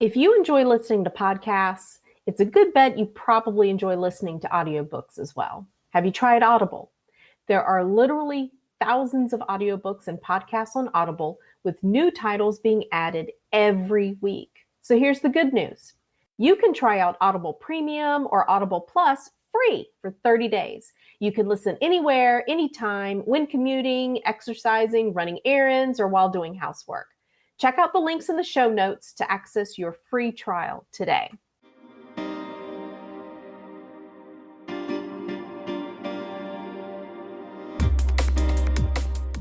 If you enjoy listening to podcasts, it's a good bet you probably enjoy listening to audiobooks as well. Have you tried Audible? There are literally thousands of audiobooks and podcasts on Audible, with new titles being added every week. So here's the good news. You can try out Audible Premium or Audible Plus free for 30 days. You can listen anywhere, anytime, when commuting, exercising, running errands, or while doing housework. Check out the links in the show notes to access your free trial today.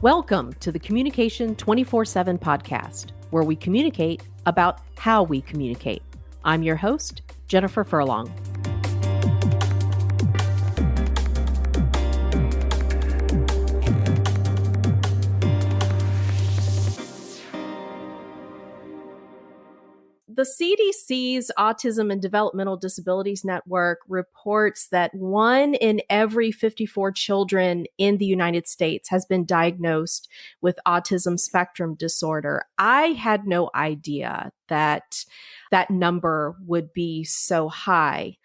Welcome to the Communication 24/7 podcast, where we communicate about how we communicate. I'm your host, Jennifer Furlong. The CDC's Autism and Developmental Disabilities Network reports that 1 in every 54 children in the United States has been diagnosed with autism spectrum disorder. I had no idea that that number would be so high.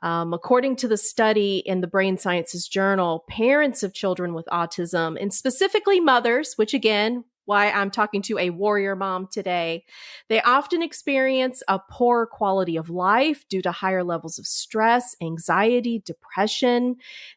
According to the study in the Brain Sciences Journal, parents of children with autism, and specifically mothers, which again, why I'm talking to a warrior mom today, they often experience a poor quality of life due to higher levels of stress, anxiety, depression.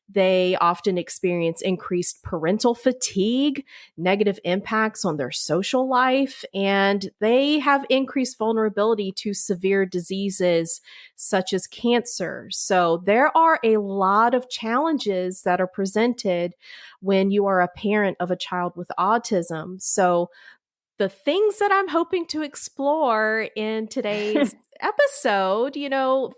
They often experience increased parental fatigue, negative impacts on their social life, and they have increased vulnerability to severe diseases such as cancer. So there are a lot of challenges that are presented when you are a parent of a child with autism. So the things that I'm hoping to explore in today's episode,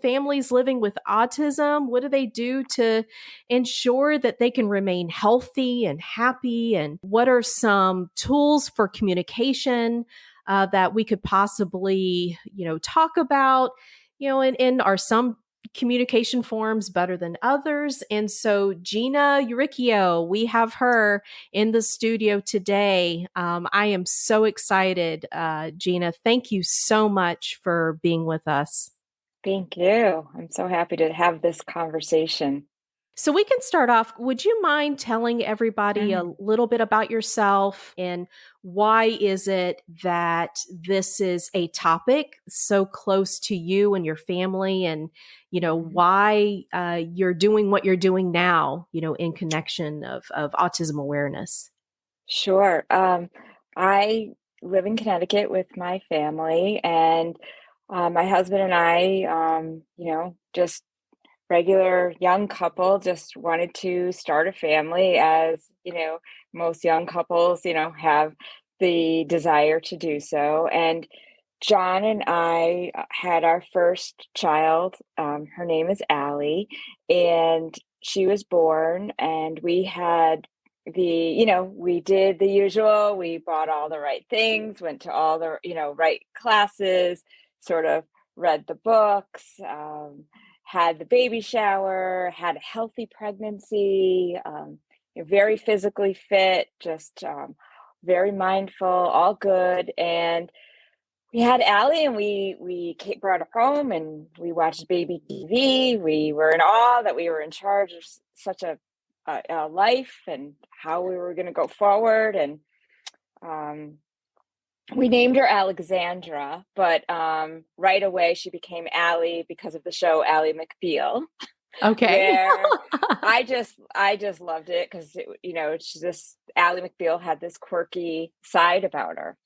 families living with autism, what do they do to ensure that they can remain healthy and happy? And what are some tools for communication that we could possibly, talk about, and are some communication forms better than others? And so Gina Uricchio, we have her in the studio today. I am so excited. Gina, thank you so much for being with us. Thank you. I'm so happy to have this conversation. So we can start off. Would you mind telling everybody a little bit about yourself, and why is it that this is a topic so close to you and your family, and, why you're doing what you're doing now, in connection of autism awareness? Sure. I live in Connecticut with my family, and my husband and I, just regular young couple, just wanted to start a family, as most young couples have the desire to do so. And John and I had our first child. Her name is Allie, and she was born, and we had we did the usual. We bought all the right things, went to all the right classes, sort of read the books, had the baby shower, had a healthy pregnancy, very physically fit, just very mindful, all good. And we had Allie, and we brought her home, and we watched baby TV. We were in awe that we were in charge of such a life and how we were going to go forward. And we named her Alexandra, but right away she became Allie because of the show Ally McBeal. Okay. Where I just loved it because Ally McBeal had this quirky side about her,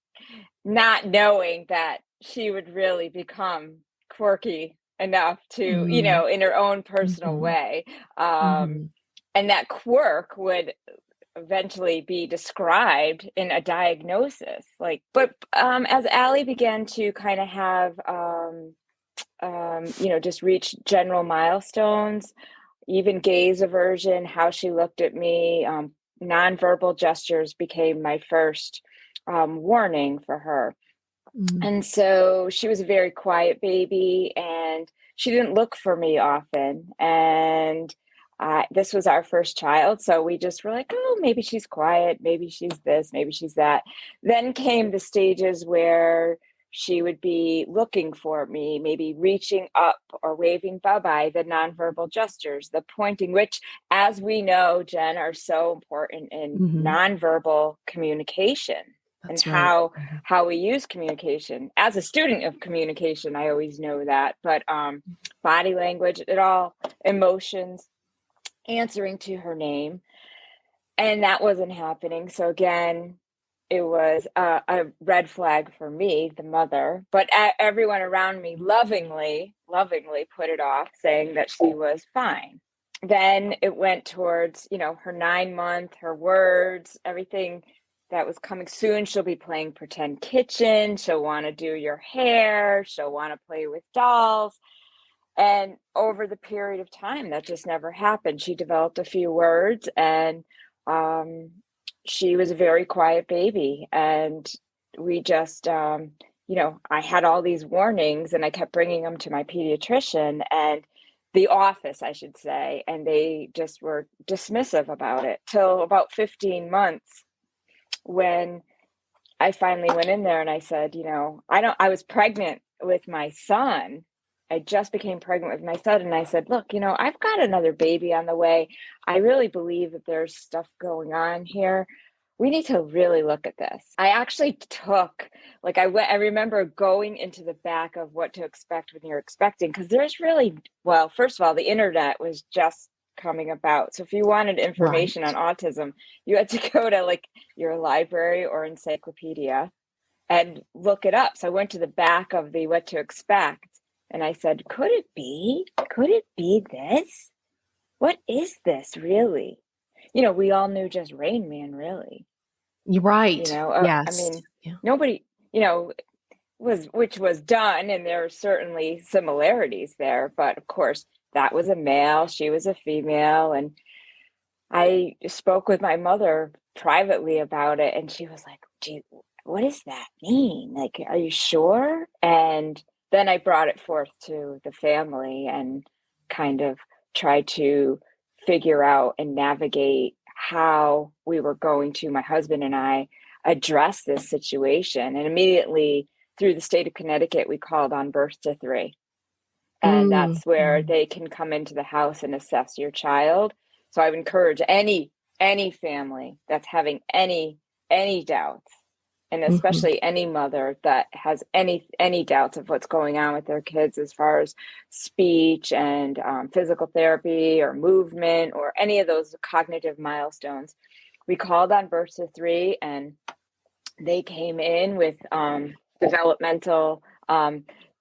not knowing that she would really become quirky enough to, in her own personal way. And that quirk would eventually be described in a diagnosis. But as Allie began to kind of have, just reach general milestones, even gaze aversion, how she looked at me, nonverbal gestures became my first warning for her. And so she was a very quiet baby, and she didn't look for me often. And this was our first child. So we just were like, oh, maybe she's quiet. Maybe she's this, maybe she's that. Then came the stages where she would be looking for me, maybe reaching up or waving bye-bye, the nonverbal gestures, the pointing, which, as we know, Jen, are so important in nonverbal communication. That's And right. how we use communication. As a student of communication, I always know that, but body language, it all, emotions, answering to her name. And that wasn't happening. So again, it was a red flag for me, the mother, but everyone around me lovingly put it off, saying that she was fine. Then it went towards, her 9-month, her words, everything that was coming soon. She'll be playing pretend kitchen. She'll want to do your hair. She'll want to play with dolls. And over the period of time, that just never happened. She developed a few words, and she was a very quiet baby. And we just, I had all these warnings, and I kept bringing them to my pediatrician and the office, I should say, and they just were dismissive about it till about 15 months, when I finally went in there and I said, I was pregnant with my son. I just became pregnant with my son. And I said, look, I've got another baby on the way. I really believe that there's stuff going on here. We need to really look at this. I actually took, I remember going into the back of what to expect when you're expecting, because there's really, well, first of all, the internet was just coming about. So if you wanted information on autism, you had to go to your library or encyclopedia and look it up. So I went to the back of the what to expect, and I said, could it be this? What is this really? We all knew just Rain Man, really. You're right. Yes. I mean, nobody, which was done, and there are certainly similarities there, but of course that was a male, she was a female. And I spoke with my mother privately about it, and she was like, what does that mean? Are you sure? And then I brought it forth to the family and kind of tried to figure out and navigate how we were going to, my husband and I, address this situation. And immediately through the state of Connecticut, we called on Birth to 3. And that's where they can come into the house and assess your child. So I would encourage any family that's having any doubts, and especially any mother that has any doubts of what's going on with their kids as far as speech and physical therapy or movement or any of those cognitive milestones. We called on Birth to 3, and they came in with developmental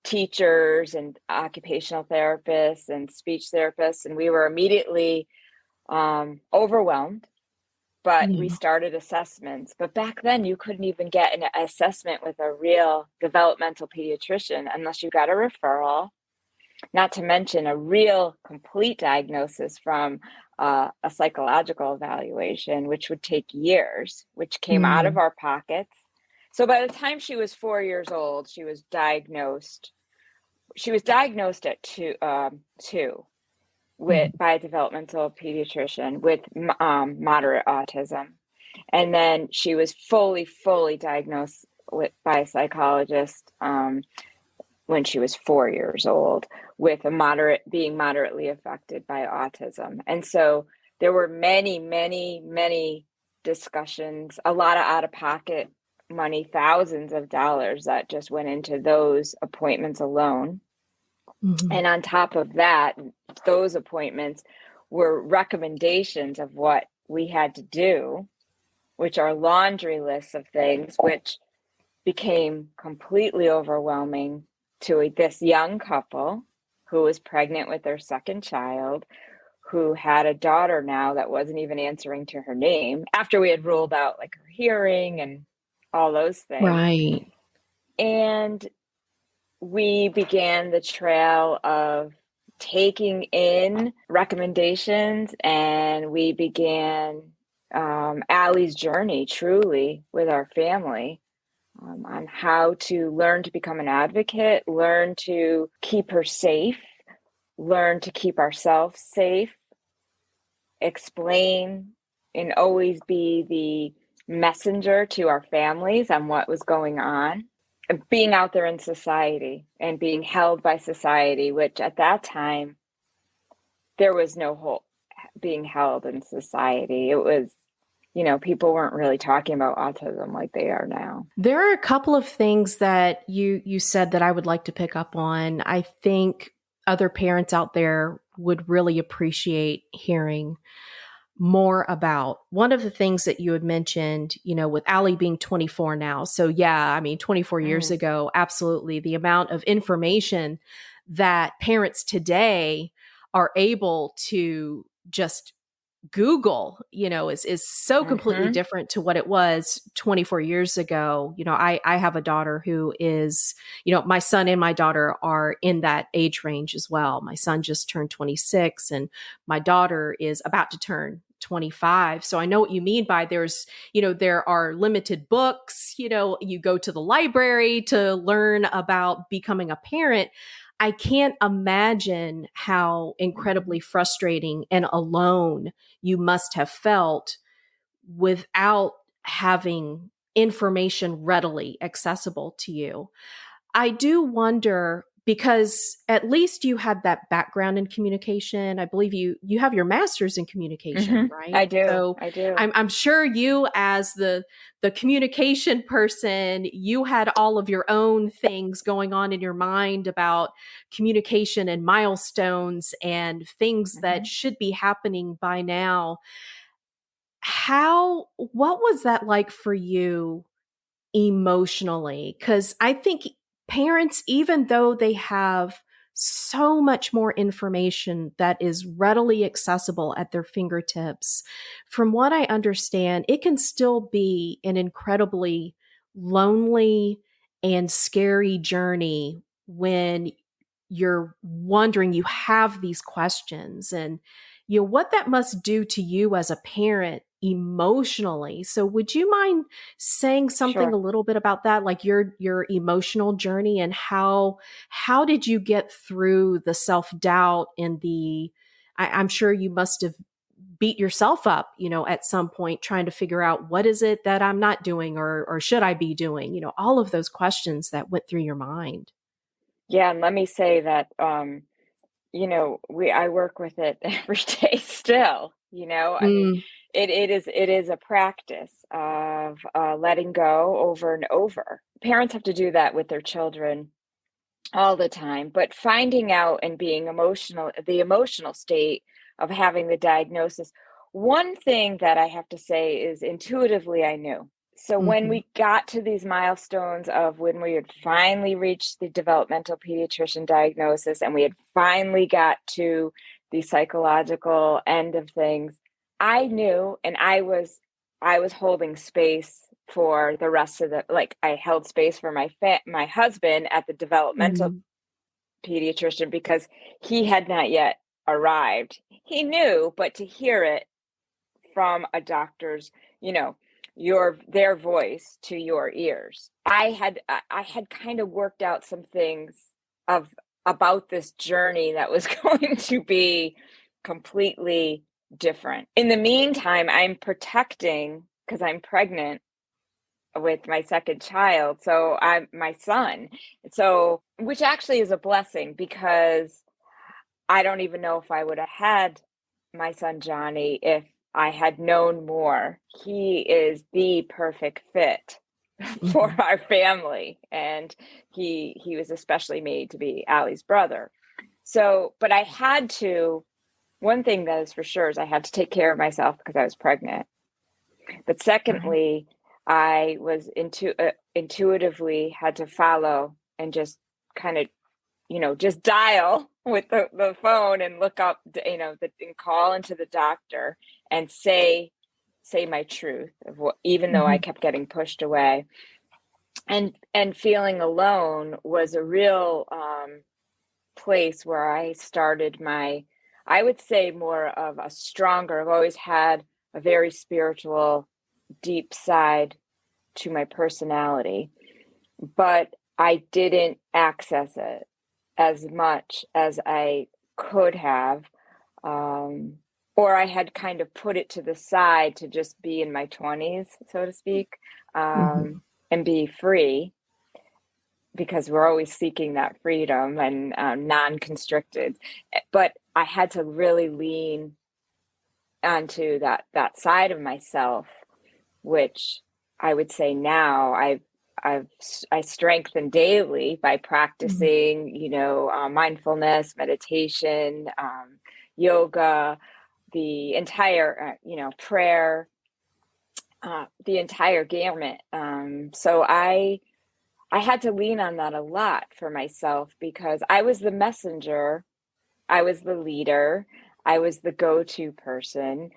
teachers and occupational therapists and speech therapists, and we were immediately overwhelmed. But we started assessments. But back then, you couldn't even get an assessment with a real developmental pediatrician unless you got a referral, not to mention a real complete diagnosis from a psychological evaluation, which would take years, which came out of our pockets. So by the time she was 4 years old, she was diagnosed. She was diagnosed at two by a developmental pediatrician with moderate autism. And then she was fully diagnosed by a psychologist when she was 4 years old, with being moderately affected by autism. And so there were many discussions, a lot of out-of-pocket money, thousands of dollars that just went into those appointments alone. And on top of that, those appointments were recommendations of what we had to do, which are laundry lists of things, which became completely overwhelming to this young couple who was pregnant with their second child, who had a daughter now that wasn't even answering to her name after we had ruled out her hearing and all those things. Right. And we began the trail of taking in recommendations, and we began Allie's journey truly with our family on how to learn to become an advocate, learn to keep her safe, learn to keep ourselves safe, explain and always be the messenger to our families on what was going on. being out there in society and being held by society, which at that time there was no whole being held in society. It was, people weren't really talking about autism like they are now. There are a couple of things that you said that I would like to pick up on. I think other parents out there would really appreciate hearing more about. One of the things that you had mentioned, with Allie being 24 now. So yeah, I mean, 24 years Mm. ago, absolutely. The amount of information that parents today are able to just Google, is so completely Mm-hmm. different to what it was 24 years ago. I have a daughter who is, my son and my daughter are in that age range as well. My son just turned 26 and my daughter is about to turn 25. So I know what you mean by there are limited books, you go to the library to learn about becoming a parent. I can't imagine how incredibly frustrating and alone you must have felt without having information readily accessible to you. I do wonder because at least you had that background in communication. I believe you have your master's in communication, Mm-hmm. right? I do. So I do. I'm sure you, as the communication person, you had all of your own things going on in your mind about communication and milestones and things Mm-hmm. that should be happening by now. What was that like for you emotionally? Because I think parents, even though they have so much more information that is readily accessible at their fingertips, from what I understand, it can still be an incredibly lonely and scary journey when you're wondering, you have these questions, and what that must do to you as a parent emotionally. So would you mind saying something a Sure. little bit about that, like your emotional journey, and how did you get through the self-doubt and I'm sure you must have beat yourself up, at some point trying to figure out what is it that I'm not doing, or should I be doing, all of those questions that went through your mind. Yeah, and let me say that I work with it every day still, I mean, Mm, it is a practice of letting go over and over. Parents have to do that with their children all the time, but finding out and being emotional, the emotional state of having the diagnosis. One thing that I have to say is intuitively I knew. So when mhm, we got to these milestones of when we had finally reached the developmental pediatrician diagnosis and we had finally got to the psychological end of things, I knew, and I was holding space for the rest of the, like, I held space for my husband at the developmental mm, pediatrician because he had not yet arrived. He knew, but to hear it from a doctor's, you know, their voice to your ears. I had kind of worked out some things of about this journey that was going to be completely different. In the meantime, I'm protecting because I'm pregnant with my second child. So I'm my son. So, which actually is a blessing because I don't even know if I would have had my son Johnny if I had known more. He is the perfect fit for mhm, our family, and he was especially made to be Allie's brother. So, but I had to. One thing that is for sure is I had to take care of myself because I was pregnant. But right. secondly, I was intuitively had to follow and just kind of, just dial with the phone and look up, and call into the doctor and say my truth of what, even though I Mhm, kept getting pushed away, and feeling alone was a real place where I started I would say more of a stronger. I've always had a very spiritual, deep side to my personality, but I didn't access it as much as I could have. Um, or I had kind of put it to the side to just be in my 20s, so to speak, mhm, and be free. because we're always seeking that freedom and non-constricted. But I had to really lean onto that side of myself, which I would say now I strengthen daily by Mhm. practicing, mindfulness, meditation, yoga, the entire, prayer, the entire gamut. So I had to lean on that a lot for myself because I was the messenger, I was the leader, I was the go-to person.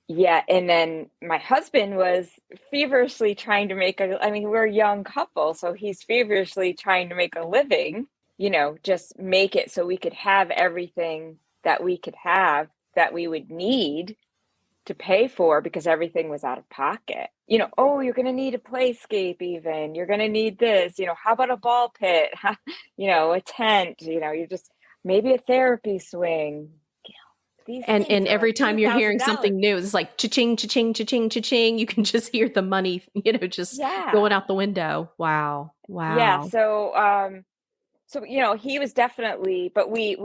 Yeah, and then my husband was feverishly trying to I mean, we're a young couple, so he's feverishly trying to make a living, just make it so we could have everything that we could have that we would need to pay for because everything was out of pocket. Oh, you're going to need a playscape even. You're going to need this, how about a ball pit? A tent, you're just maybe a therapy swing. These things And are like every time you're hearing $2,000. something new, it's like cha-ching, cha-ching, cha-ching, cha-ching. You can just hear the money, just going Yeah. out the window. Wow. Yeah. Wow. So he was definitely, but we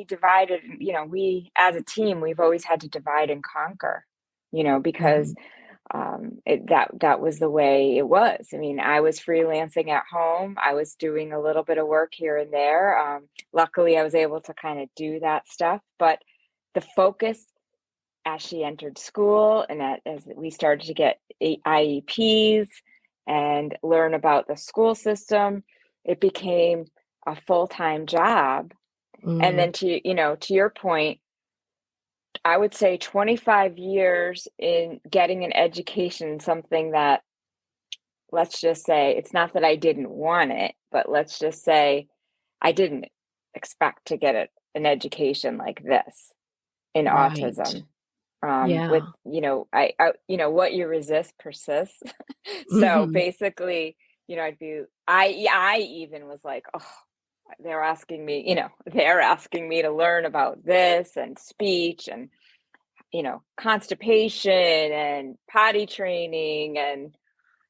divided, we as a team, we've always had to divide and conquer, because Mhm. that was the way it was. I mean, I was freelancing at home. I was doing a little bit of work here and there. Luckily, I was able to kind of do that stuff, but the focus as she entered school and as we started to get IEPs and learn about the school system, it became a full-time job. And Mm, then to your point, I would say 25 years in getting an education, something that, let's just say, it's not that I didn't want it, but let's just say I didn't expect to get an education like this in right. autism. With, Yeah. what you resist persists. So Mhm. basically, I even was like, oh, they're asking me to learn about this and speech and, constipation and potty training. And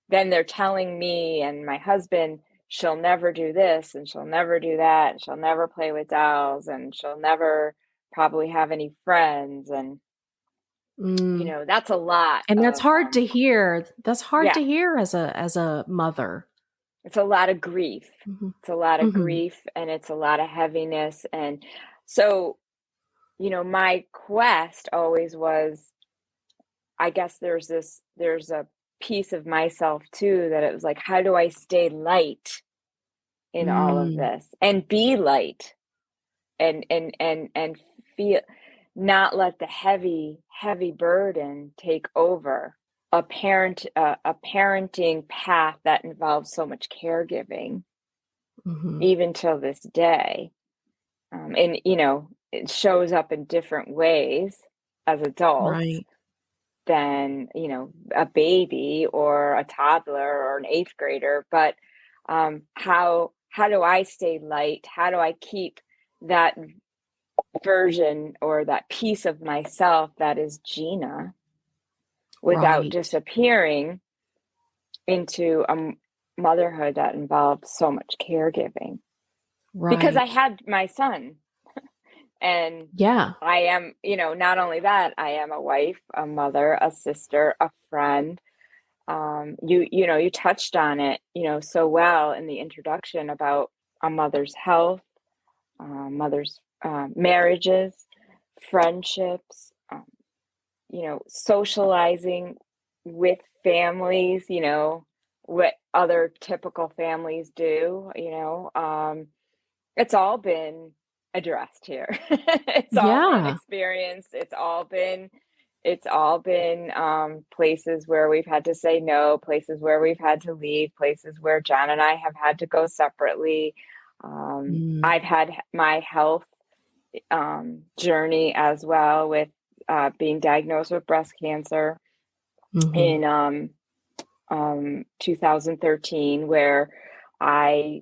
then they're telling me and my husband, she'll never do this and she'll never do that. And she'll never play with dolls and she'll never probably have any friends. And, Mm. that's a lot And that's of, hard to hear. That's hard yeah, to hear as a mother. it's a lot of grief. Mhm. It's a lot of Mhm. grief and it's a lot of heaviness. And so, my quest always was, I guess there's a piece of myself too that it was like, how do I stay light in all of Mm, this and be light and feel, not let the heavy burden take over a parenting path that involves so much caregiving mhm. even till this day. And it shows up in different ways as adults Right. than a baby or a toddler or an eighth grader. But how do I stay light? How do I keep that version or that piece of myself that is Gina without Right. disappearing into a motherhood that involved so much caregiving? Because I Right. had my son, and Yeah. I am, not only that, I am a wife, a mother, a sister, a friend. You touched on it, so well in the introduction about a mother's health, mother's marriages, friendships, socializing with families, what other typical families do, it's all been addressed here. It's all been Yeah. experienced. It's all been places where we've had to say no, places where we've had to leave, places where John and I have had to go separately. Mm, I've had my health journey as well with being diagnosed with breast cancer mhm. in 2013, where I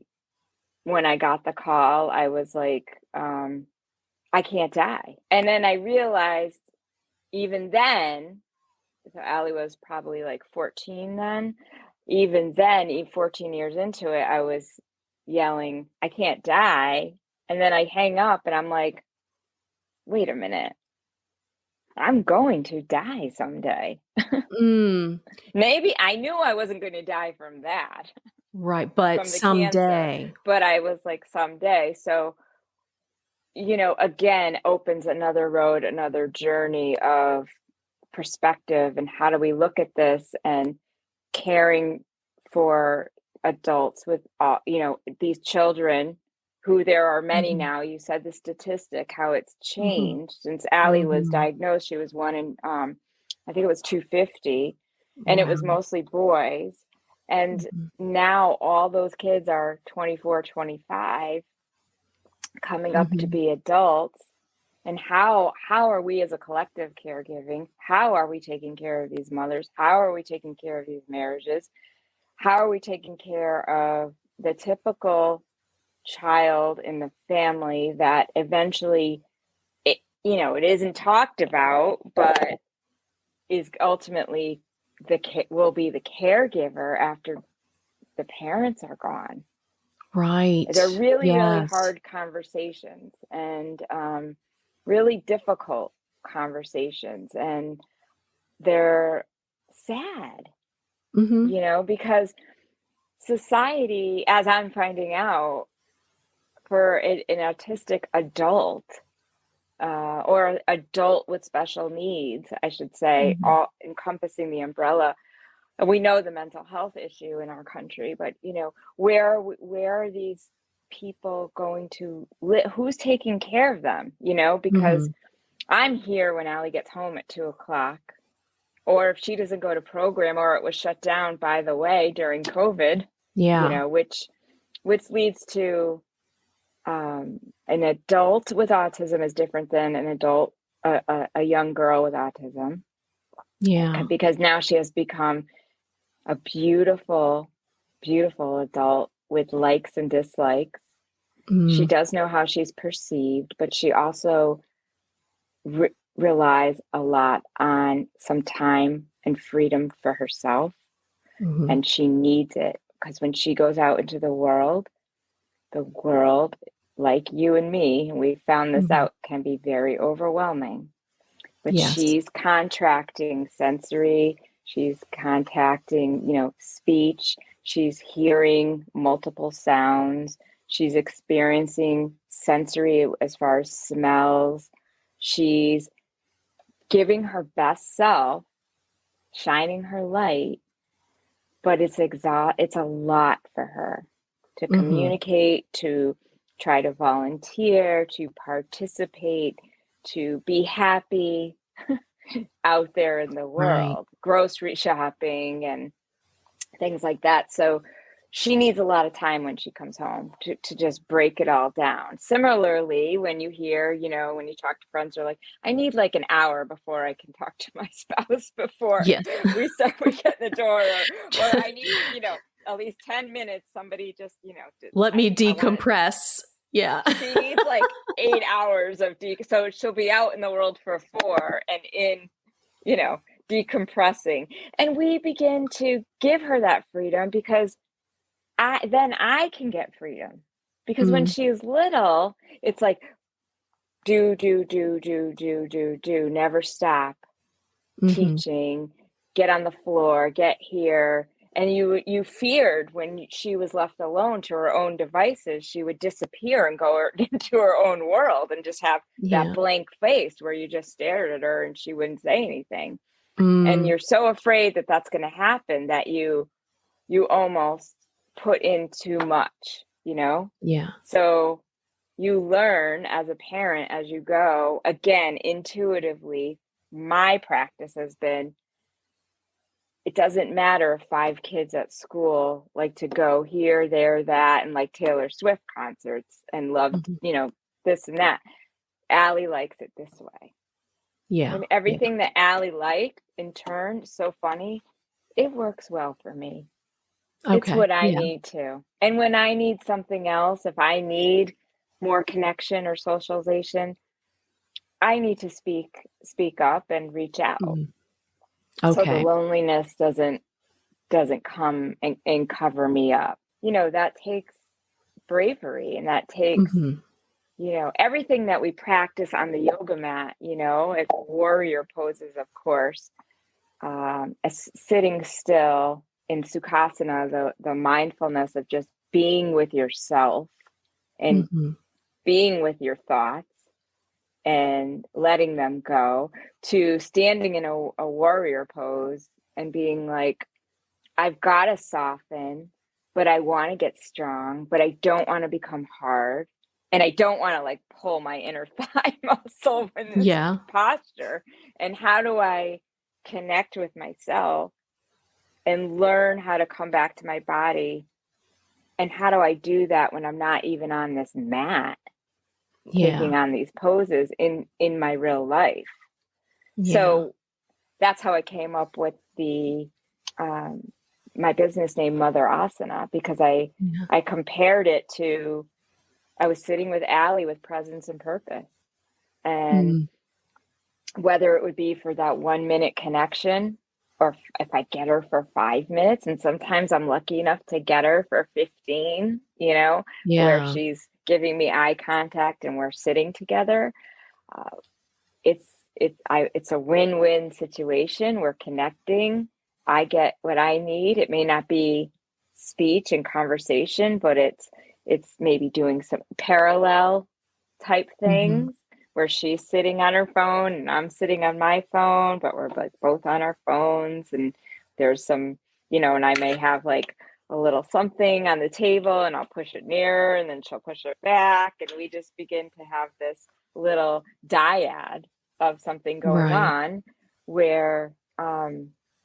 when I got the call, I was like, I can't die. And then I realized even then, so Allie was probably like 14 then, even then, 14 years into it, I was yelling, I can't die. And then I hang up and I'm like, wait a minute, I'm going to die someday. Mm. Maybe I knew I wasn't going to die from that, Right. But from the cancer, someday. but I was like, someday. So, again, opens another road, another journey of perspective, and how do we look at this, and caring for adults with, these children, who there are many Mm-hmm. now. You said the statistic, how it's Mm-hmm. changed since Allie was Mm-hmm. diagnosed. She was one in, I think it was 250, and it Wow. was mostly boys. And Mm-hmm. now all those kids are 24, 25, coming up to Mm-hmm. be adults. And how are we as a collective caregiving? How are we taking care of these mothers? How are we taking care of these marriages? How are we taking care of the typical child in the family that eventually it isn't talked about, but is ultimately will be the caregiver after the parents are gone? They're Right. really, really Yes. hard conversations, and really difficult conversations, and they're sad, Mm-hmm. because society, as I'm finding out, for an autistic adult, or adult with special needs, I should say, Mm-hmm. all encompassing the umbrella. And we know the mental health issue in our country, but where are these people going to live? Who's taking care of them? Because Mm-hmm. I'm here when Allie gets home at 2 o'clock, or if she doesn't go to program, or it was shut down, by the way, during COVID, Yeah. which leads to, an adult with autism is different than an adult, a young girl with autism, Yeah. because now she has become a beautiful, beautiful adult with likes and dislikes. She Mm. does know how she's perceived, but she also relies a lot on some time and freedom for herself. Mm-hmm. And she needs it, because when she goes out into the world, like you and me, we found this Mm-hmm. out, can be very overwhelming. But Yes. she's contracting sensory, she's contacting, speech, she's hearing multiple sounds, she's experiencing sensory as far as smells, she's giving her best self, shining her light, but it's a lot for her to Mm-hmm. communicate, to try to volunteer, to participate, to be happy out there in the Right. world, grocery shopping and things like that. So she needs a lot of time when she comes home to just break it all down. Similarly, when you hear, when you talk to friends, are like, I need like an hour before I can talk to my spouse before Yes. we get in the door, or I need, at least 10 minutes. Somebody just, Let me I want to, decompress. Yeah. she needs like 8 hours of so she'll be out in the world for 4 and in, you know, decompressing. And we begin to give her that freedom, because I can get freedom. Because when Mm. she's little, it's like do, do, do, do, do, do, do, never stop Mm-hmm. teaching, get on the floor, get here. And you feared when she was left alone to her own devices, she would disappear and go into her own world and just have that Yeah. blank face where you just stared at her and she wouldn't say anything. And Mm. you're so afraid that that's going to happen that you almost put in too much. Yeah. So you learn as a parent as you go, again, intuitively. My practice has been, it doesn't matter if 5 kids at school like to go here, there, that, and like Taylor Swift concerts and loved, Mm-hmm. this and that. Allie likes it this way. Yeah. And Yeah. everything that Allie liked, in turn, so funny, it works well for me. It's Okay. what I Yeah. need to. And when I need something else, if I need more connection or socialization, I need to speak up and reach out. Mm. So the Okay. loneliness doesn't doesn't come and cover me up. That takes bravery, and that takes, Mm-hmm. everything that we practice on the yoga mat, as warrior poses, of course, as sitting still in Sukhasana, the mindfulness of just being with yourself and Mm-hmm. being with your thoughts and letting them go, to standing in a warrior pose and being like, I've got to soften, but I want to get strong, but I don't want to become hard. And I don't want to like pull my inner thigh muscle in this Yeah. posture. And how do I connect with myself and learn how to come back to my body? And how do I do that when I'm not even on this mat, taking Yeah. on these poses in my real life? Yeah. So that's how I came up with the my business name, Mother Asana, because I compared it to, I was sitting with Allie with presence and purpose, and Mm. whether it would be for that 1 minute connection, or if I get her for 5 minutes, and sometimes I'm lucky enough to get her for 15, where Yeah. she's giving me eye contact and we're sitting together. Uh, it's a win-win situation. We're connecting. I get what I need. It may not be speech and conversation, but it's maybe doing some parallel type Mm-hmm. things where she's sitting on her phone and I'm sitting on my phone, but we're like both on our phones, and there's some, and I may have like a little something on the table and I'll push it nearer and then she'll push it back, and we just begin to have this little dyad of something going Right. on where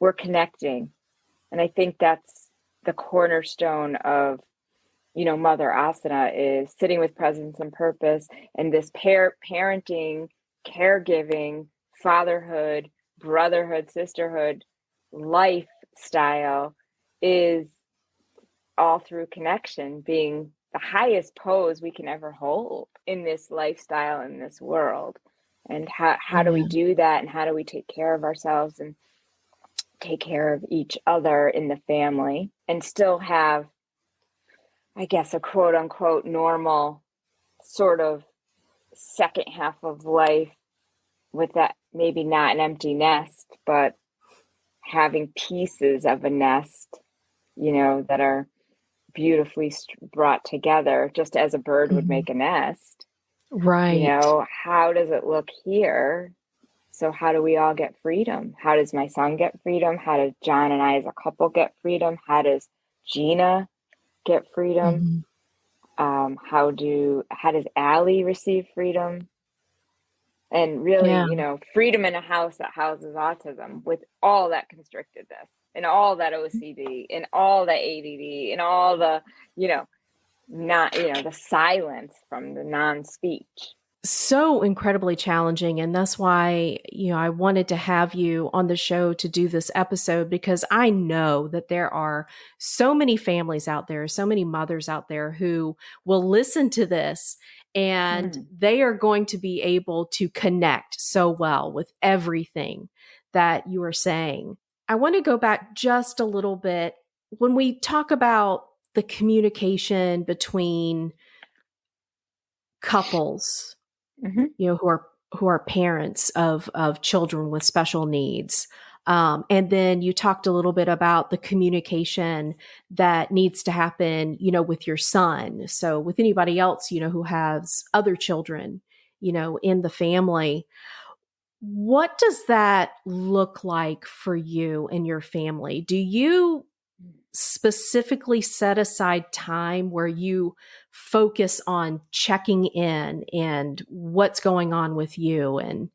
we're connecting. And I think that's the cornerstone of, Mother Asana, is sitting with presence and purpose, and this parenting, caregiving, fatherhood, brotherhood, sisterhood lifestyle is all through connection, being the highest pose we can ever hold in this lifestyle, in this world. And how do we Yeah. do that? And how do we take care of ourselves and take care of each other in the family, and still have, I guess, a quote unquote normal sort of second half of life, with that, maybe not an empty nest, but having pieces of a nest, that are beautifully brought together, just as a bird would Mm-hmm. make a nest. Right. How does it look here? So how do we all get freedom? How does my son get freedom? How does John and I as a couple get freedom? How does Gina get freedom? Mm-hmm. How does Allie receive freedom? And really, Yeah. freedom in a house that houses autism, with all that constrictedness and all that OCD and all the ADD and all the, not, the silence from the non-speech. So incredibly challenging. And that's why, I wanted to have you on the show to do this episode, because I know that there are so many families out there, so many mothers out there who will listen to this, and Hmm. they are going to be able to connect so well with everything that you are saying. I want to go back just a little bit. When we talk about the communication between couples, Hmm. who are parents of children with special needs. And then you talked a little bit about the communication that needs to happen, with your son. So with anybody else, who has other children, in the family. What does that look like for you and your family? Do you specifically set aside time where you focus on checking in and what's going on with you, and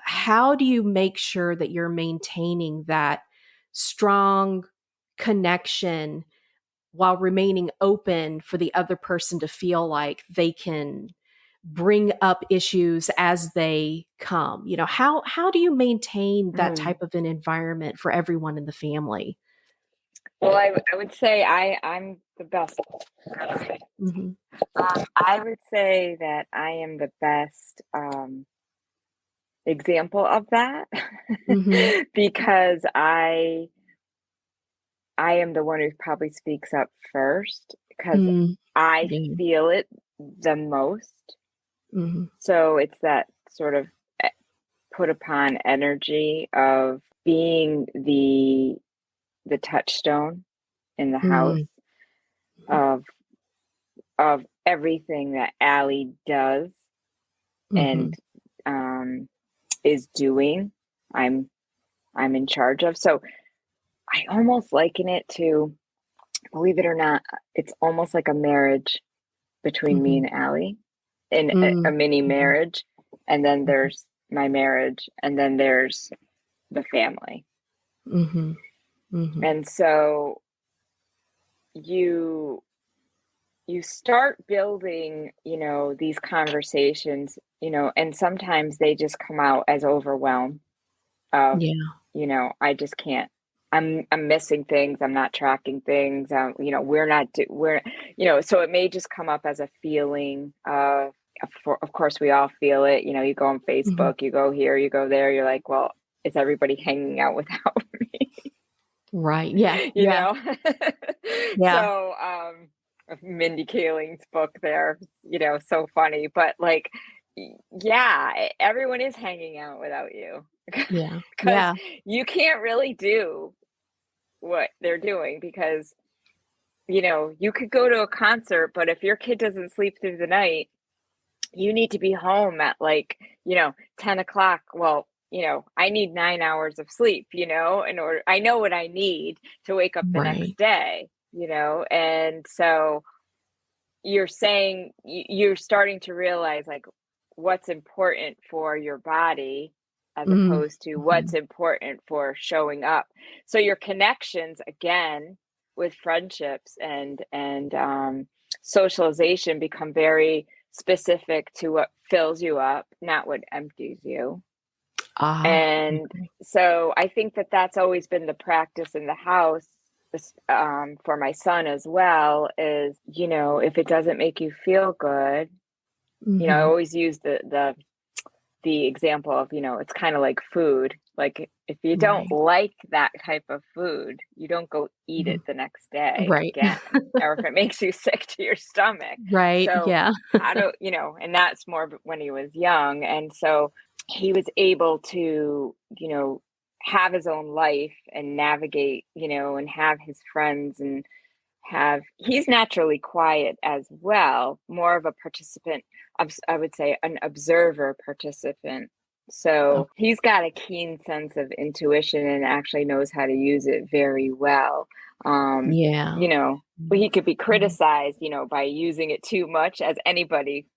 how do you make sure that you're maintaining that strong connection while remaining open for the other person to feel like they can bring up issues as they come? How do you maintain that Mm. type of an environment for everyone in the family? Well, I would say I'm the best. Mm-hmm. I would say that I am the best example of that Mm-hmm. because I I am the one who probably speaks up first because Mm, I yeah. feel it the most. Mm-hmm. So it's that sort of put upon energy of being the touchstone in the house Mm, of everything that Allie does mm-hmm. and is doing. I'm in charge of. So I almost liken it to, believe it or not, it's almost like a marriage between me Mm-hmm. and Allie, in a Mm, mini mm-hmm. marriage. And then there's my marriage, and then there's the family. Mm-hmm. Mm-hmm. And so you start building, these conversations, and sometimes they just come out as overwhelm of, Yeah. I just can't. I'm missing things. I'm not tracking things. So it may just come up as a feeling of course we all feel it. You go on Mm-hmm. Facebook, you go here, you go there. You're like, well, is everybody hanging out without me? Right. Yeah. you Yeah. know? Yeah. So, Mindy Kaling's book there, so funny, but like, yeah, everyone is hanging out without you Yeah. because Yeah. you can't really do what they're doing because, you could go to a concert, but if your kid doesn't sleep through the night, you need to be home at like, 10 o'clock. Well, I need 9 hours of sleep, in order, I know what I need to wake up the next Right. day, and so you're starting to realize like what's important for your body as opposed to Mm-hmm. what's important for showing up. So your connections again with friendships and socialization become very specific to what fills you up, not what empties you. Ah. And Okay. so I think that that's always been the practice in the house, for my son as well, is, if it doesn't make you feel good, I Mm-hmm. always use the example of, it's kind of like food. Like if you don't Right. like that type of food, you don't go eat Mm-hmm. it the next day Right. again, or if it makes you sick to your stomach. Right. So Yeah. how do, and that's more when he was young. And so he was able to, have his own life and navigate, and have his friends and he's naturally quiet as well, more of a participant, I would say an observer participant. So Okay. he's got a keen sense of intuition and actually knows how to use it very well. Um, Yeah. but he could be Mm-hmm. criticized, by using it too much, as anybody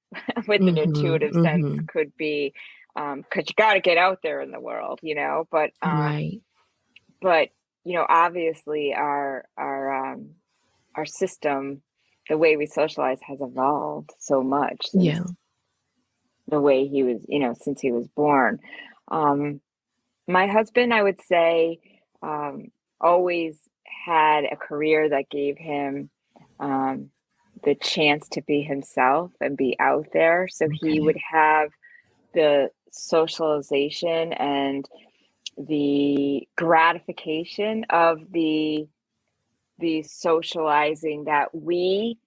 with an intuitive sense Mm-hmm. could be, because you got to get out there in the world, Right. but obviously our system, the way we socialize, has evolved so much since Yeah. the way he was, since he was born. Um, my husband, I would say, always had a career that gave him um, the chance to be himself and be out there. So he Okay. would have the socialization and the gratification of the socializing that we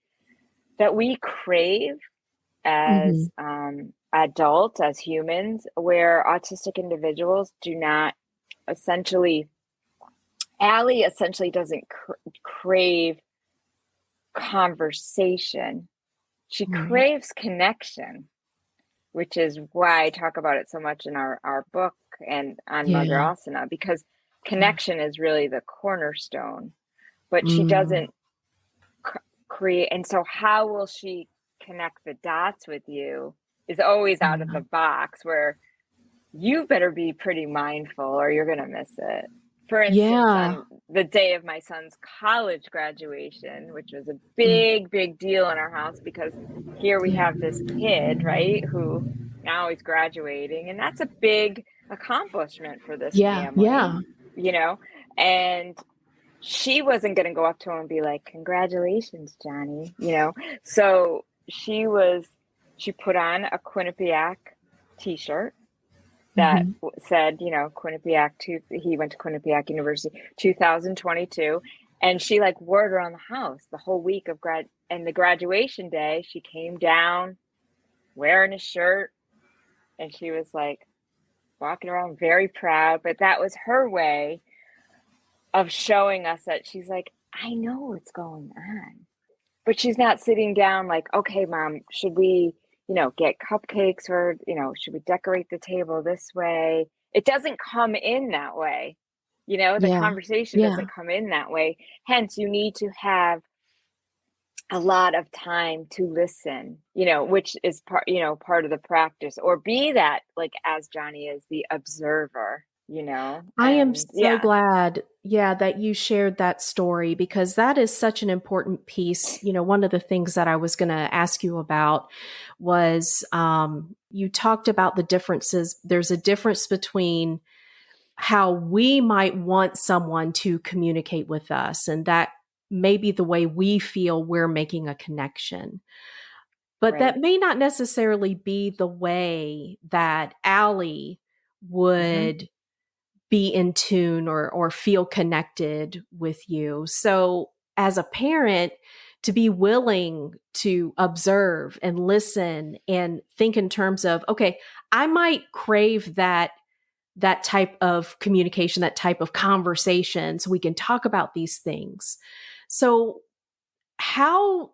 crave Mm-hmm. as adults, as humans, where autistic individuals do not essentially. Allie essentially doesn't crave conversation. She Right. craves connection, which is why I talk about it so much in our book and on Mother Yeah. Asana, because Yeah. connection is really the cornerstone. But she Mm. doesn't create. And so how will she connect the dots with you is always out of Yeah. the box, where you better be pretty mindful or you're going to miss it. For instance, Yeah. on the day of my son's college graduation, which was a Mm. big, big deal in our house, because here we Yeah. have this kid, right, who now he's graduating, and that's a big accomplishment for this Yeah. family, Yeah. and she wasn't going to go up to him and be like, "Congratulations, Johnny," So she put on a Quinnipiac t-shirt that Mm-hmm. said, Quinnipiac, he went to Quinnipiac University 2022. And she like wore it around the house the whole week of and the graduation day, she came down wearing a shirt, and she was like walking around very proud. But that was her way of showing us that she's like, I know what's going on. But she's not sitting down like, okay, Mom, should we, get cupcakes, or, should we decorate the table this way? It doesn't come in that way. The Yeah. conversation Yeah. doesn't come in that way. Hence, you need to have a lot of time to listen, which is part of the practice, or be that, like, as Johnny is, the observer, I am and so glad, that you shared that story, because that is such an important piece. One of the things that I was going to ask you about was you talked about the differences. There's a difference between how we might want someone to communicate with us, and that may be the way we feel we're making a connection. But that may not necessarily be the way that Allie would be in tune or feel connected with you. So as a parent, to be willing to observe and listen and think in terms of, okay, I might crave that type of communication, that type of conversation, so we can talk about these things. So how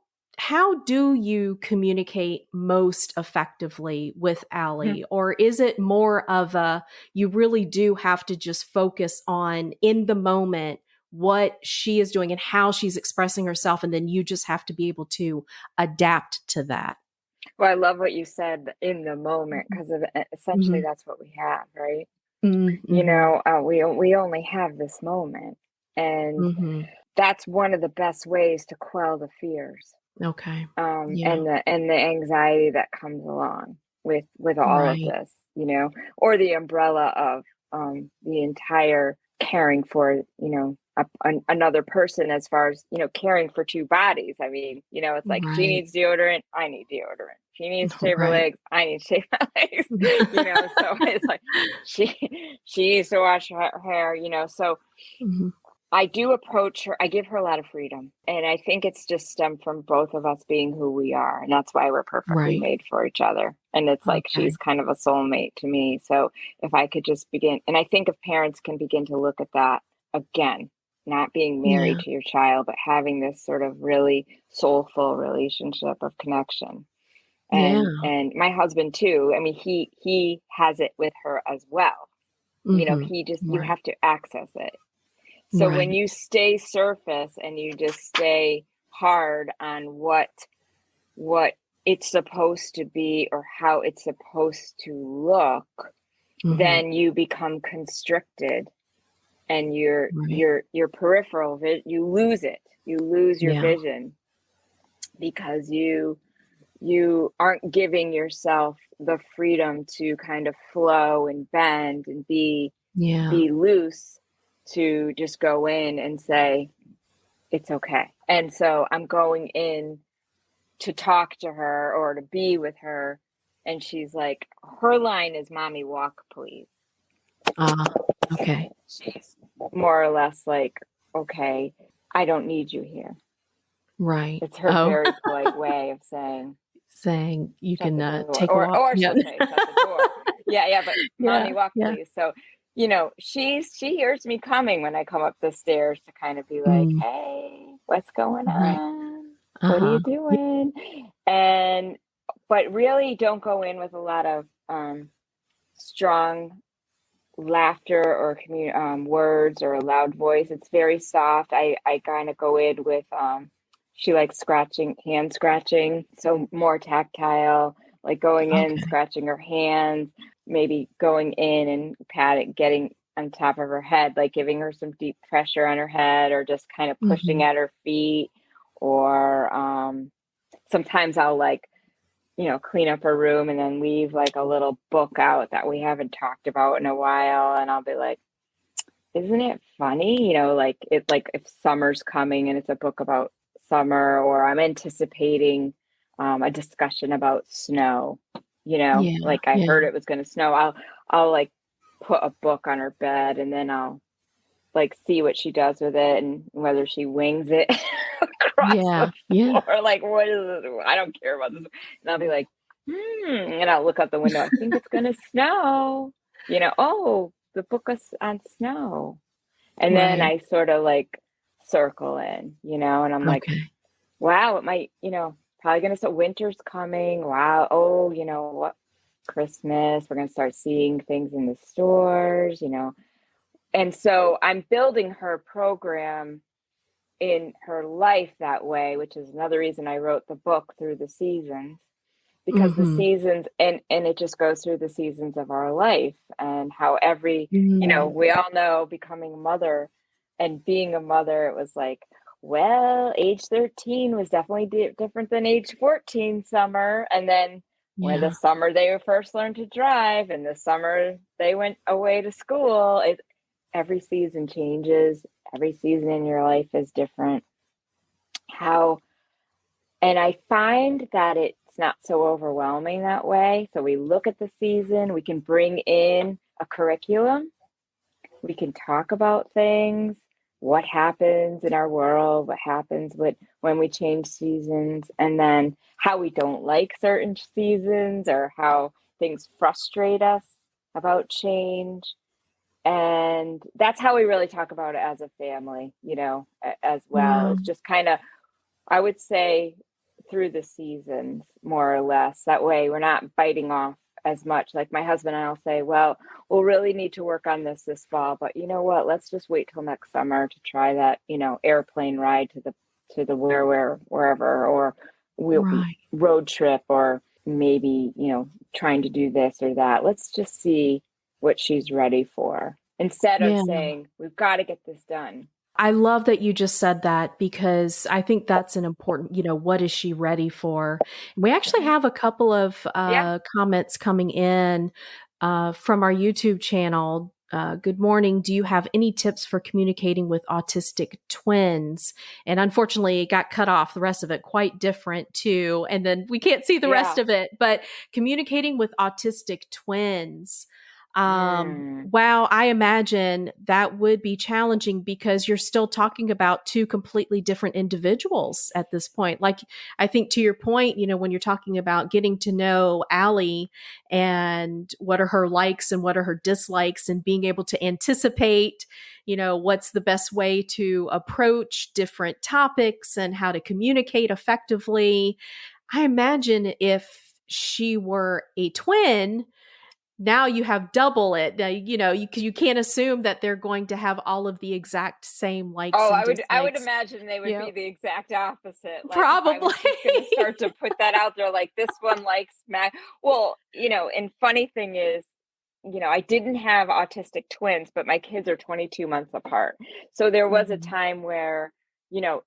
do you communicate most effectively with Allie? Or is it more of a, you really do have to just focus on, in the moment, what she is doing and how she's expressing herself, and then you just have to be able to adapt to that? Well, I love what you said, in the moment, because essentially that's what we have, right? We only have this moment, and that's one of the best ways to quell the fears. Okay. And the anxiety that comes along with all of this, or the umbrella of the entire caring for, another person, as far as, caring for two bodies. I mean, it's like, she needs deodorant, I need deodorant. She needs to shave her legs, I need to shave my legs. So it's like, she needs to wash her hair, so I do approach her, I give her a lot of freedom. And I think it's just stemmed from both of us being who we are. And that's why we're perfectly made for each other. And it's like, she's kind of a soulmate to me. So if I could just begin, and I think if parents can begin to look at that again, not being married to your child, but having this sort of really soulful relationship of connection. And my husband too, I mean, he has it with her as well. You have to access it. So when you stay surface and you just stay hard on what it's supposed to be or how it's supposed to look, then you become constricted, and your peripheral you lose it. You lose your vision, because you aren't giving yourself the freedom to kind of flow and bend and be loose, to just go in and say, it's okay. And so I'm going in to talk to her or to be with her, and she's like, her line is, "Mommy, walk, please." Okay. She's more or less like, okay, I don't need you here. Right. It's her very polite way of saying you can take a or, walk. or she'll say, shut the door. But Mommy, walk, please. So, she hears me coming when I come up the stairs, to kind of be like, hey, what's going on? What are you doing? But really don't go in with a lot of strong laughter or words or a loud voice. It's very soft. I kind of go in with, she likes hand scratching. So more tactile, like going in, scratching her hands, maybe going in and getting on top of her head, like giving her some deep pressure on her head, or just kind of pushing at her feet. Or sometimes I'll clean up her room and then leave like a little book out that we haven't talked about in a while. And I'll be like, isn't it funny? If summer's coming and it's a book about summer, or I'm anticipating a discussion about snow, I heard it was going to snow. I'll like put a book on her bed, and then I'll like see what she does with it and whether she wings it across the Yeah. Yeah. floor. Like, what is it? I don't care about this. And I'll be like, and I'll look out the window. I think it's gonna snow. Oh, the book is on snow. And then Right. I sort of like circle in, and I'm like, Okay. wow, it might, probably gonna start winter's coming. Wow. Oh, what? Christmas, we're gonna start seeing things in the stores. And so I'm building her program in her life that way, which is another reason I wrote the book through the seasons, because the Mm-hmm. seasons and it just goes through the seasons of our life and how Mm. we all know becoming a mother and being a mother, it was like, well, age 13 was definitely different than age 14 summer. And then when the Yeah. summer they first learned to drive and the summer they went away to school, every season changes. Every season in your life is different. How And I find that it's not so overwhelming that way. So we look at the season, we can bring in a curriculum, we can talk about things, what happens in our world, what happens when we change seasons, and then how we don't like certain seasons or how things frustrate us about change. And that's how we really talk about it as a family, as well. Yeah. It's just kind of, I would say, through the seasons, more or less. That way we're not biting off as much. Like my husband and I'll say, well, we'll really need to work on this fall, but you know what? Let's just wait till next summer to try that, airplane ride to the wherever, or we'll Right. road trip, or maybe, trying to do this or that. Let's just see what she's ready for, instead of Yeah. saying, we've got to get this done. I love that you just said that because I think that's an important, what is she ready for? We actually Mhm. have a couple of Yeah. comments coming in from our YouTube channel. Good morning. Do you have any tips for communicating with autistic twins? And unfortunately, it got cut off. The rest of it quite different too. And then we can't see the rest Yeah. of it. But communicating with autistic twins. Mm. Wow, I imagine that would be challenging because you're still talking about two completely different individuals at this point. Like, I think to your point, when you're talking about getting to know Allie and what are her likes and what are her dislikes and being able to anticipate, what's the best way to approach different topics and how to communicate effectively. I imagine if she were a twin, now you have double it. You can't assume that they're going to have all of the exact same likes Oh, and I would dislikes. imagine they would be Yep. the exact opposite. Like if I Probably. was just going to start to put that out there, like this one likes Mac. Well, and funny thing is, I didn't have autistic twins, but my kids are 22 months apart. So there was a Mhm. time where,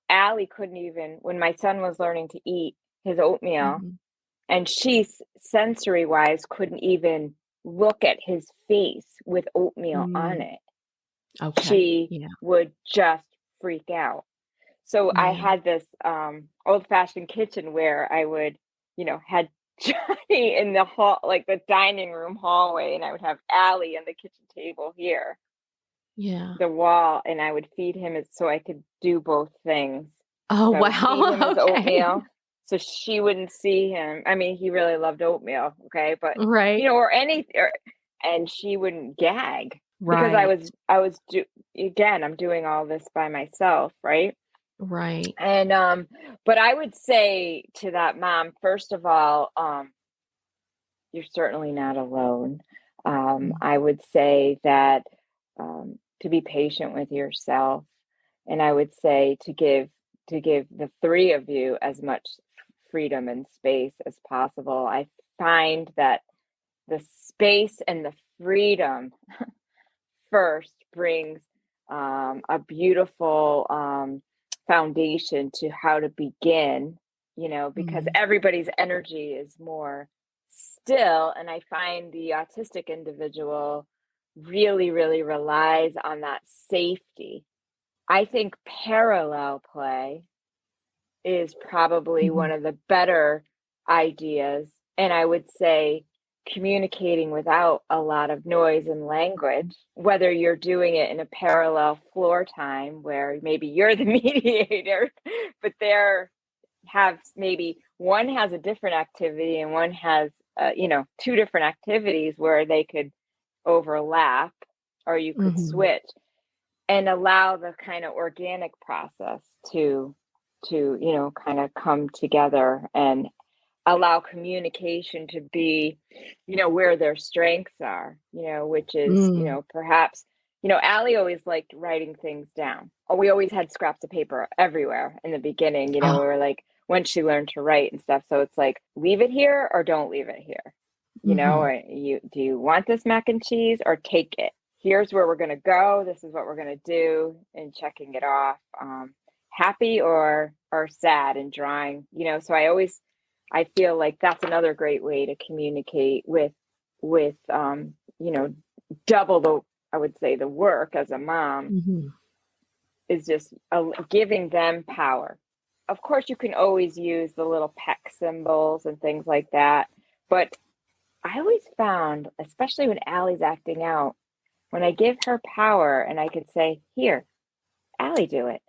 Allie couldn't even, when my son was learning to eat his oatmeal, Mhm. and she sensory wise couldn't even look at his face with oatmeal on Mm. it. Okay. She Yeah. would just freak out. So I Yeah. had this old-fashioned kitchen where I would, had Johnny in the hall, like the dining room hallway, and I would have Allie on the kitchen table here, Yeah. the wall, and I would feed him so I could do both things. Oh, So I would feed him wow. his Okay. oatmeal so she wouldn't see him. I mean, he really loved oatmeal, okay? But, Right. and she wouldn't gag because Right. again, I'm doing all this by myself, right? Right. And but I would say to that mom, first of all, you're certainly not alone. Mm. I would say that to be patient with yourself, and I would say to give the three of you as much freedom and space as possible. I find that the space and the freedom first brings a beautiful foundation to how to begin, because Mm. everybody's energy is more still. And I find the autistic individual really, really relies on that safety. I think parallel play is probably one Mhm. of the better ideas. And I would say communicating without a lot of noise and language, whether you're doing it in a parallel floor time where maybe you're the mediator, but they're have maybe one has a different activity and one has, two different activities where they could overlap or you could Mm-hmm. switch and allow the kind of organic process to kind of come together and allow communication to be, where their strengths are, which is, Mm. perhaps, Allie always liked writing things down. Oh, we always had scraps of paper everywhere in the beginning, we Oh. were like, when she learned to write and stuff. So it's like, leave it here or don't leave it here. Mm-hmm. Or do you want this mac and cheese or take it? Here's where we're going to go. This is what we're going to do, and checking it off. Happy or sad and drawing, so I feel like that's another great way to communicate with double the, I would say, the work as a mom Mm-hmm. is just giving them power. Of course, you can always use the little peck symbols and things like that, but I always found, especially when Allie's acting out, when I give her power and I could say, here, Allie, do it.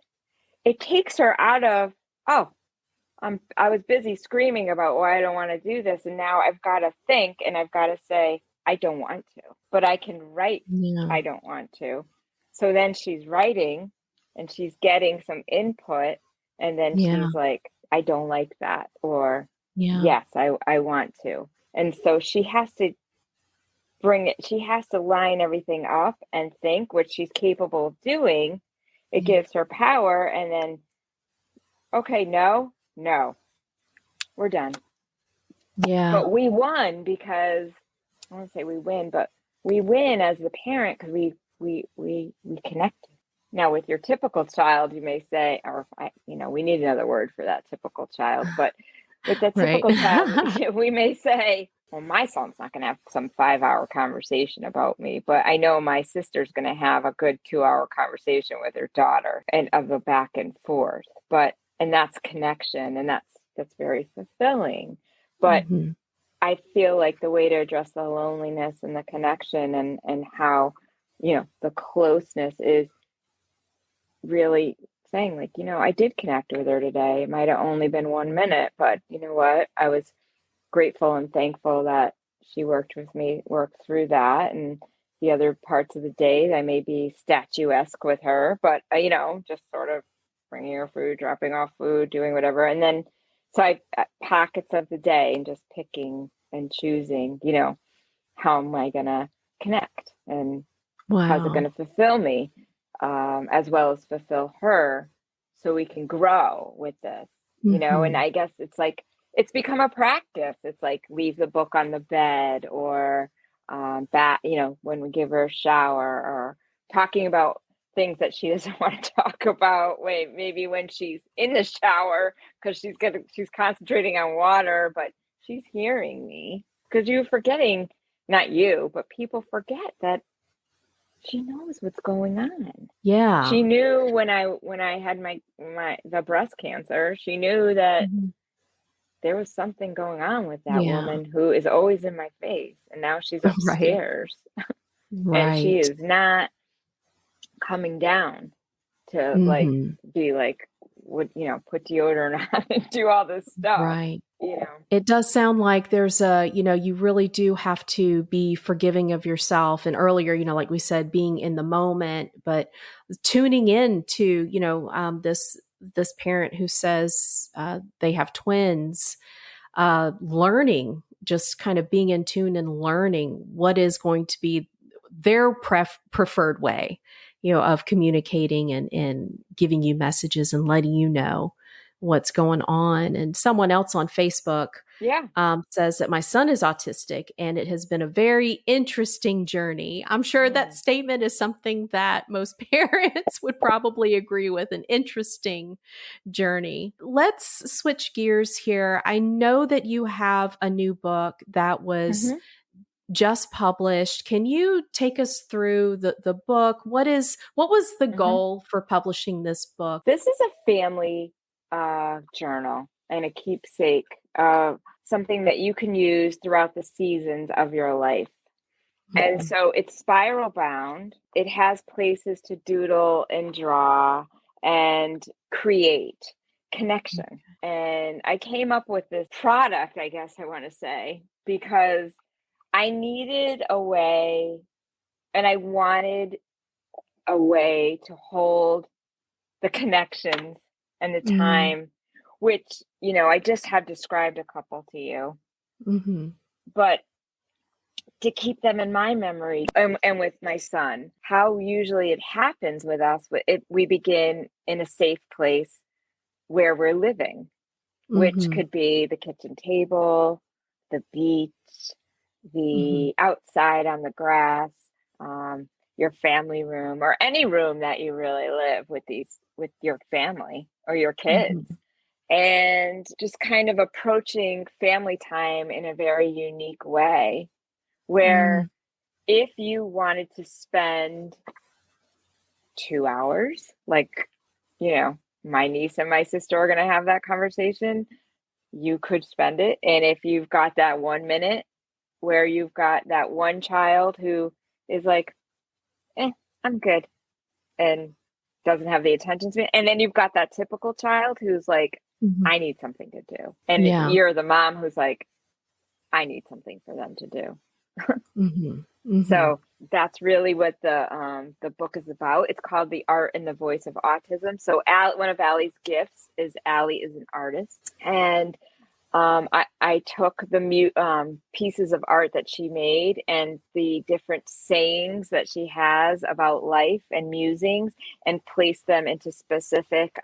It takes her out of, oh, I was busy screaming about why I don't want to do this. And now I've got to think and I've got to say, I don't want to, but I can write, Yeah. I don't want to. So then she's writing and she's getting some input. And then Yeah. she's like, I don't like that. Or, Yeah. yes, I want to. And so she has to she has to line everything up and think, which she's capable of doing. It Yeah. gives her power. And then, okay, no, we're done. Yeah. But we won because I won't say we win, but we win as the parent because we connected. Now, with your typical child, you may say, or we need another word for that typical child, but with the Right. typical child, we may say, well, my son's not going to have some 5-hour conversation about me, but I know my sister's going to have a good 2-hour conversation with her daughter and of a back and forth. And that's connection, and that's very fulfilling. But Mm-hmm. I feel like the way to address the loneliness and the connection and how, the closeness is really saying like, I did connect with her today. It might have only been 1 minute, but you know what? I was grateful and thankful that she worked through that. And the other parts of the day, I may be statuesque with her, but, just sort of bringing her food, dropping off food, doing whatever. And then, so I pockets of the day and just picking and choosing, how am I going to connect and how's it going Wow. to fulfill me, as well as fulfill her so we can grow with this, and Mm-hmm. I guess it's like, it's become a practice. It's like leave the book on the bed or when we give her a shower or talking about things that she doesn't want to talk about. Maybe when she's in the shower because she's concentrating on water, but she's hearing me because you're forgetting, not you, but people forget that she knows what's going on. Yeah. She knew when I had the breast cancer, she knew that Mm-hmm. there was something going on with that Yeah. woman who is always in my face. And now she's Right. upstairs and she Right. is not coming down to like Mm-hmm. be like, put deodorant on and do all this stuff, Right. It does sound like there's you really do have to be forgiving of yourself. And earlier, like we said, being in the moment, but tuning in to, this parent who says they have twins, learning, just kind of being in tune and learning what is going to be their preferred way, of communicating and giving you messages and letting you know what's going on. And someone else on Facebook Yeah. says that my son is autistic and it has been a very interesting journey. I'm sure that Mm. statement is something that most parents would probably agree with, an interesting journey. Let's switch gears here. I know that you have a new book that was Mm-hmm. just published. Can you take us through the book? What was the Mm-hmm. goal for publishing this book? This is a family journal and a keepsake something that you can use throughout the seasons of your life. And so it's spiral bound. It has places to doodle and draw and create connection. And I came up with this product, I guess I want to say, because I needed a way and I wanted a way to hold the connections and the time, which, you know, I just have described a couple to you, but to keep them in my memory and with my son, how usually it happens with us, we begin in a safe place where we're living, which could be the kitchen table, the beach, the outside on the grass, your family room, or any room that you really live with your family or your kids. And just kind of approaching family time in a very unique way, where if you wanted to spend 2 hours, like, you know, my niece and my sister are going to have that conversation, you could spend it. And if you've got that 1 minute where you've got that one child who is like, I'm good, and doesn't have the attention span, and then you've got that typical child who's like, I need something to do. And you're the mom who's like, I need something for them to do. So that's really what the book is about. It's called The Art and the Voice of Autism. So one of Allie's gifts is Allie is an artist. And I took the pieces of art that she made and the different sayings that she has about life and musings and placed them into specific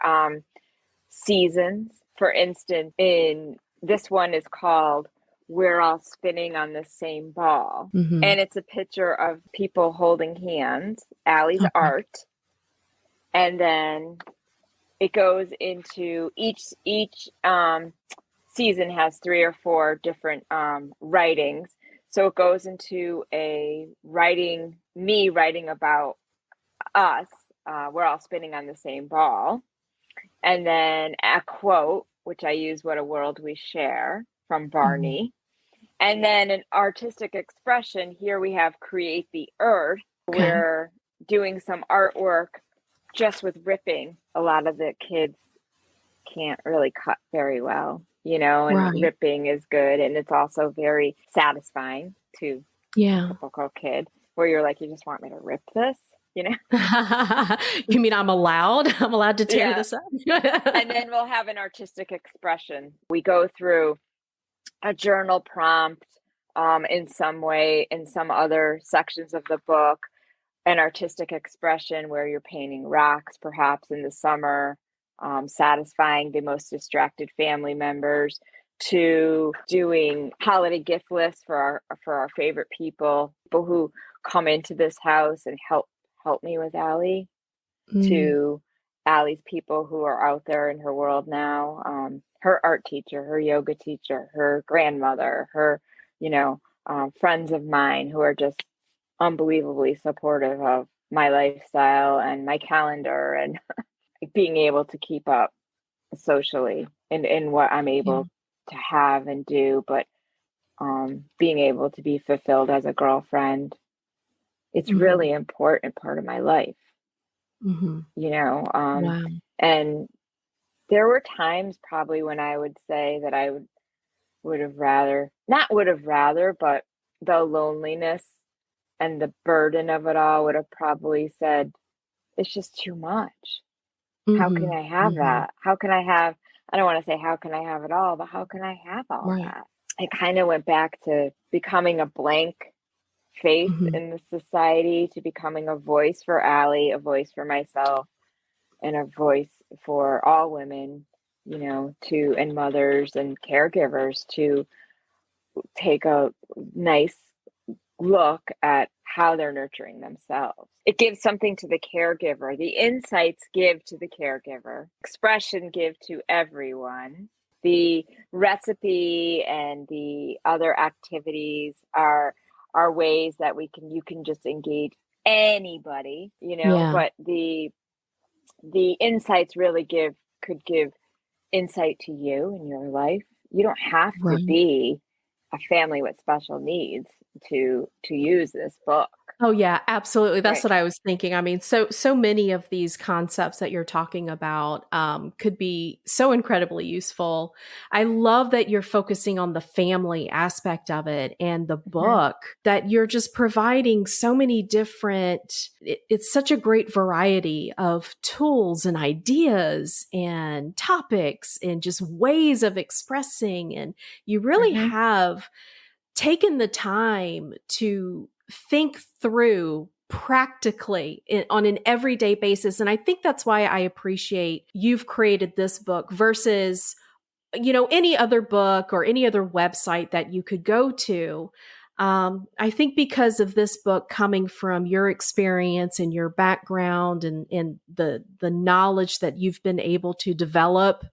seasons. For instance, in this one is called We're All Spinning on the Same Ball. And it's a picture of people holding hands, Allie's art. And then it goes into each season has 3 or 4 different writings. So it goes into me writing about us. We're all spinning on the same ball. And then a quote, which I use, What a World We Share, from Barney. And then an artistic expression. Here we have Create the Earth. We're doing some artwork just with ripping. A lot of the kids can't really cut very well, you know, and ripping is good. And it's also very satisfying to a typical kid, where you're like, you just want me to rip this, you know? You mean I'm allowed to tear this up? And then we'll have an artistic expression. We go through a journal prompt in some way, in some other sections of the book, an artistic expression where you're painting rocks, perhaps in the summer, satisfying the most distracted family members, to doing holiday gift lists for our favorite people who come into this house and help me with Allie, to Allie's people who are out there in her world now, her art teacher, her yoga teacher, her grandmother, her, friends of mine who are just unbelievably supportive of my lifestyle and my calendar and being able to keep up socially in what I'm able to have and do, but being able to be fulfilled as a girlfriend. It's really important part of my life, Wow. And there were times probably when I would say that I would have rather, but the loneliness and the burden of it all would have probably said, it's just too much. How can I have that? How can I have, I don't want to say how can I have it all, but how can I have all that? I kind of went back to becoming a blank face in the society, to becoming a voice for Allie, a voice for myself, and a voice for all women, and mothers and caregivers, to take a nice look at how they're nurturing themselves. It gives something to the caregiver. The insights give to the caregiver. Expression give to everyone. The recipe and the other activities are ways that you can just engage anybody, but the insights really could give insight to you in your life, you don't have to Right. be a family with special needs to use this book. Oh yeah, absolutely. That's Right. what I was thinking. I mean, so many of these concepts that you're talking about could be so incredibly useful. I love that you're focusing on the family aspect of it and the Hmm. book. That you're just providing so many different. It's such a great variety of tools and ideas and topics and just ways of expressing. And you really Hmm. have taken the time to think through practically on an everyday basis. And I think that's why I appreciate you've created this book versus any other book or any other website that you could go to. I think because of this book coming from your experience and your background and the knowledge that you've been able to develop,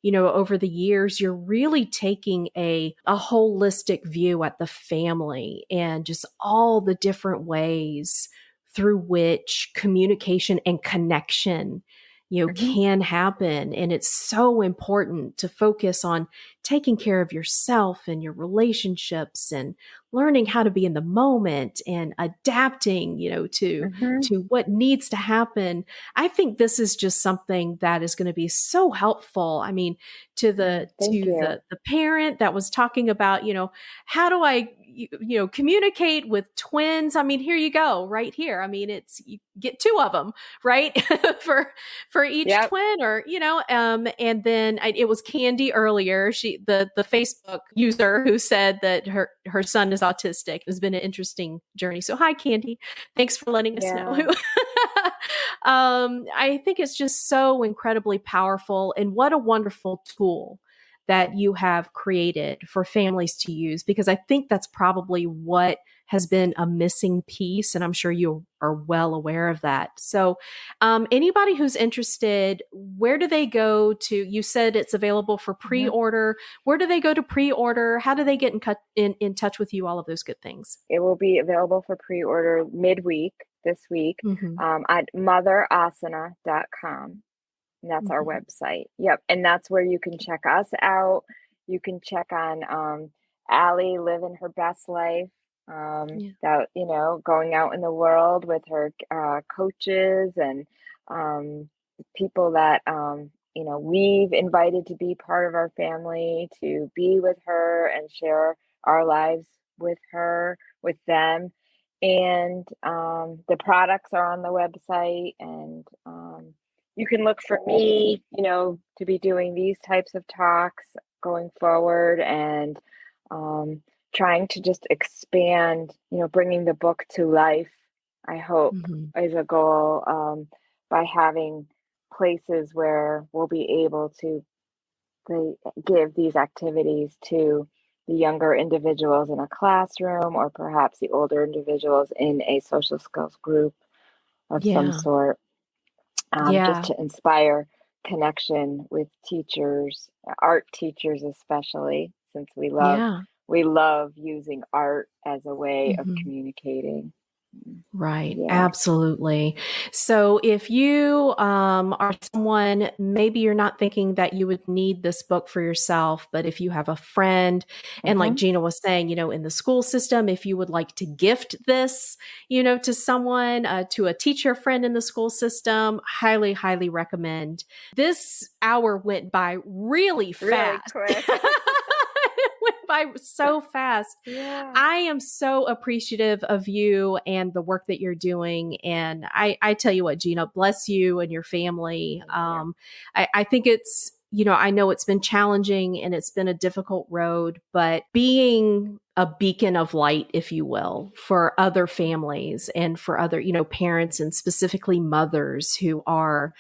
over the years, you're really taking a holistic view at the family and just all the different ways through which communication and connection Hmm. can happen. And it's so important to focus on taking care of yourself and your relationships and learning how to be in the moment and adapting, Hmm. to what needs to happen. I think this is just something that is going to be so helpful. I mean, to the Thank to you. the parent that was talking about, how do I communicate with twins? I mean, here you go, right here. I mean, it's you get two of them, right? For each Yep. twin, or and then it was Candy earlier, the Facebook user, who said that her son is autistic. It's been an interesting journey. So hi, Candy, thanks for letting us know. Yeah. I think it's just so incredibly powerful, and what a wonderful tool that you have created for families to use, because I think that's probably what has been a missing piece. And I'm sure you are well aware of that. So, anybody who's interested, where do they go to? You said it's available for pre Hmm. order. Where do they go to pre order? How do they get in touch with you? All of those good things. It will be available for pre-order midweek this week Mm-hmm. at motherasana.com. And that's our Mm-hmm. website. Yep. And that's where you can check us out. You can check on Allie living her best life. Yeah. That, going out in the world with her coaches and people that, we've invited to be part of our family, to be with her and share our lives with her, with them. And the products are on the website, and you can look for me, to be doing these types of talks going forward, and um, trying to just expand, bringing the book to life, I hope, Mm-hmm. is a goal, by having places where we'll be able to give these activities to the younger individuals in a classroom, or perhaps the older individuals in a social skills group of some Yeah. sort, just Yeah. to inspire connection with teachers, art teachers especially, since Yeah. we love using art as a way of Mm-hmm. communicating. Right, Yeah. absolutely. So, if you are someone, maybe you're not thinking that you would need this book for yourself, but if you have a friend, and like Hmm. Gina was saying, in the school system, if you would like to gift this, to someone, to a teacher friend in the school system, highly, highly recommend. This hour went by really Really fast. quick. It went by so fast. Yeah. I am so appreciative of you and the work that you're doing. And I tell you what, Gina, bless you and your family. Thank you. I think it's, I know it's been challenging and it's been a difficult road, but being a beacon of light, if you will, for other families and for other, parents, and specifically mothers who are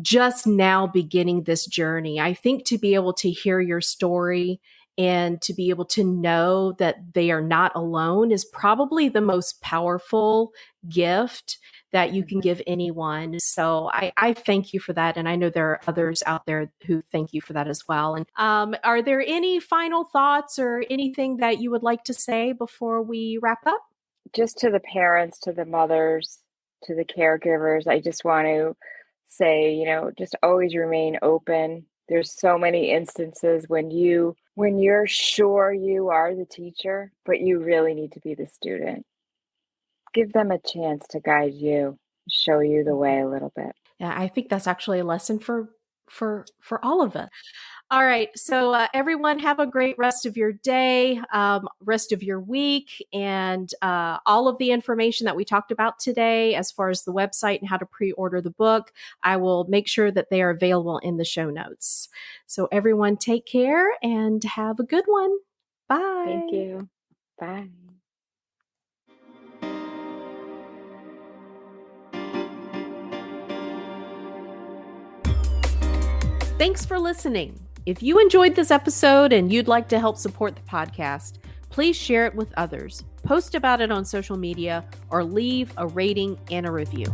just now beginning this journey. I think to be able to hear your story and to be able to know that they are not alone is probably the most powerful gift that you can Hmm. give anyone. So I thank you for that. And I know there are others out there who thank you for that as well. And are there any final thoughts or anything that you would like to say before we wrap up? Just to the parents, to the mothers, to the caregivers, I just want to say, just always remain open There's so many instances when you're sure you are the teacher, but you really need to be the student. Give them a chance to guide you, show you the way a little bit. Yeah, I think that's actually a lesson for all of us. All right. So, everyone, have a great rest of your day, rest of your week, and all of the information that we talked about today, as far as the website and how to pre order the book, I will make sure that they are available in the show notes. So, everyone, take care and have a good one. Thank Bye. you. Bye. Thanks for listening. If you enjoyed this episode and you'd like to help support the podcast, please share it with others, post about it on social media, or leave a rating and a review.